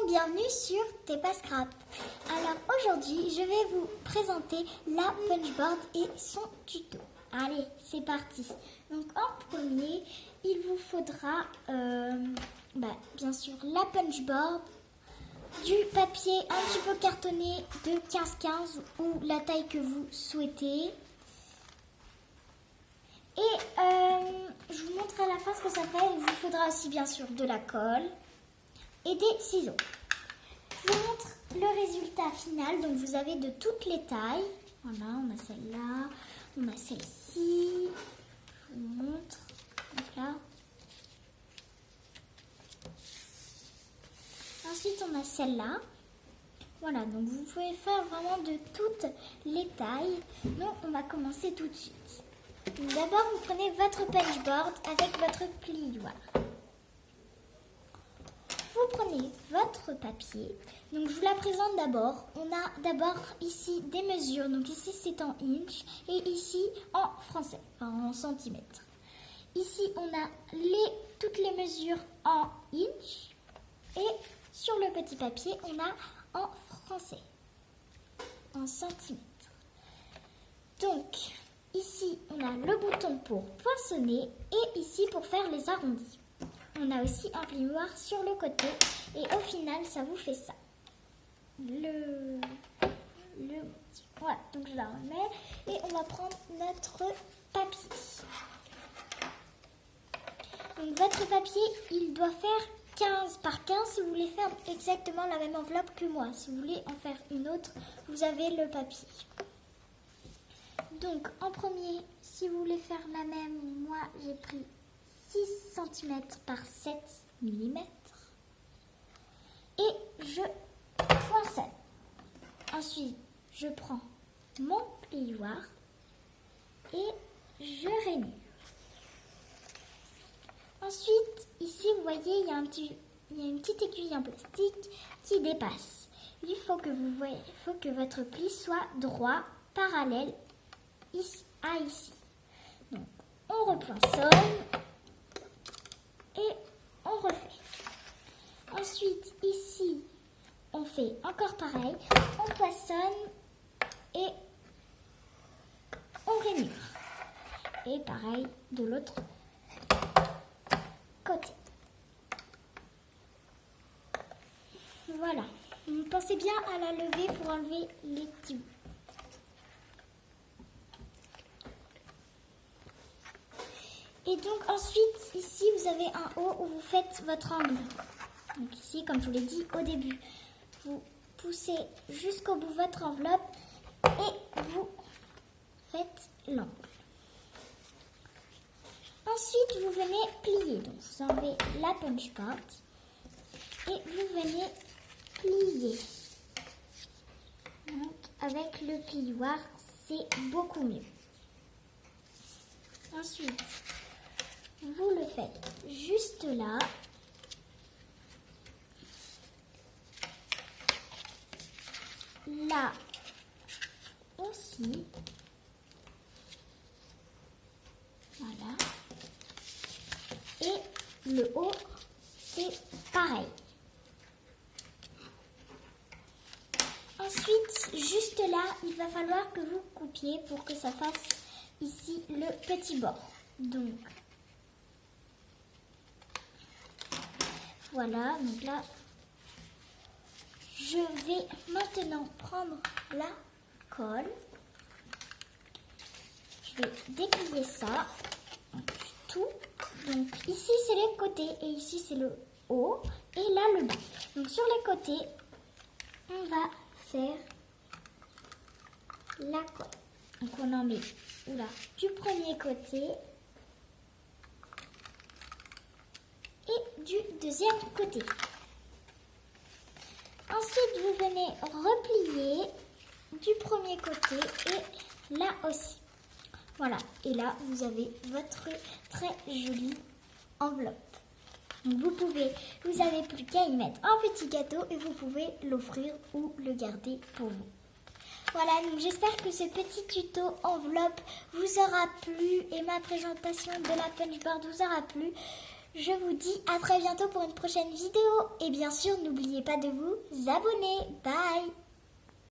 bienvenue sur T'es pas Scrap. Alors aujourd'hui, je vais vous présenter la punchboard et son tuto. Allez, c'est parti. Donc en premier, il vous faudra bien sûr la punchboard, du papier un petit peu cartonné de 15-15 ou la taille que vous souhaitez. Et je vous montre à la fin ce que ça fait. Il vous faudra aussi bien sûr de la colle et des ciseaux. Je vous montre le résultat final. Donc vous avez de toutes les tailles. Voilà, on a celle-là, on a celle-ci. Je vous montre. Donc là. Ensuite on a celle-là. Voilà, donc vous pouvez faire vraiment de toutes les tailles. Donc on va commencer tout de suite. D'abord, vous prenez votre punchboard avec votre plioir. Vous prenez votre papier. Donc, je vous la présente d'abord. On a d'abord ici des mesures. Donc, ici, c'est en inch et ici en français, enfin, en centimètres. Ici, on a toutes les mesures en inch et sur le petit papier, on a en français, en centimètres. Donc, ici, on a le bouton pour poinçonner et ici pour faire les arrondis. On a aussi un plioir sur le côté et au final, ça vous fait ça. Voilà, donc je la remets et on va prendre notre papier. Donc votre papier, il doit faire 15 par 15 si vous voulez faire exactement la même enveloppe que moi. Si vous voulez en faire une autre, vous avez le papier. Donc, en premier, si vous voulez faire la même, moi, j'ai pris 6 cm par 7 mm. Et je poinçonne. Ensuite, je prends mon plioir et je rainure. Ensuite, ici, vous voyez, il y a une petite aiguille en plastique qui dépasse. Il faut que votre pli soit droit, parallèle à ici. Donc, on repoinçonne et on refait. Ensuite, ici, on fait encore pareil. On poinçonne et on rainure. Et pareil de l'autre côté. Voilà. Pensez bien à la lever pour enlever les petits bouts. Et donc ensuite, ici, vous avez un haut où vous faites votre angle. Donc ici, comme je vous l'ai dit au début, vous poussez jusqu'au bout votre enveloppe et vous faites l'angle. Ensuite, vous venez plier. Donc vous enlevez la punchboard et vous venez plier. Donc avec le plioir, c'est beaucoup mieux. Ensuite, vous le faites juste là. Là aussi. Voilà. Et le haut, c'est pareil. Ensuite, juste là, il va falloir que vous coupiez pour que ça fasse ici le petit bord. Donc, voilà, donc là, je vais maintenant prendre la colle. Je vais déplier ça, tout. Donc ici c'est les côtés et ici c'est le haut et là le bas. Donc sur les côtés, on va faire la colle. Donc on en met du premier côté et du deuxième côté. Ensuite, vous venez replier du premier côté et là aussi. Voilà, et là, vous avez votre très jolie enveloppe. Donc vous avez plus qu'à y mettre un petit gâteau et vous pouvez l'offrir ou le garder pour vous. Voilà, donc j'espère que ce petit tuto enveloppe vous aura plu et ma présentation de la punchboard vous aura plu. Je vous dis à très bientôt pour une prochaine vidéo. Et bien sûr, n'oubliez pas de vous abonner. Bye!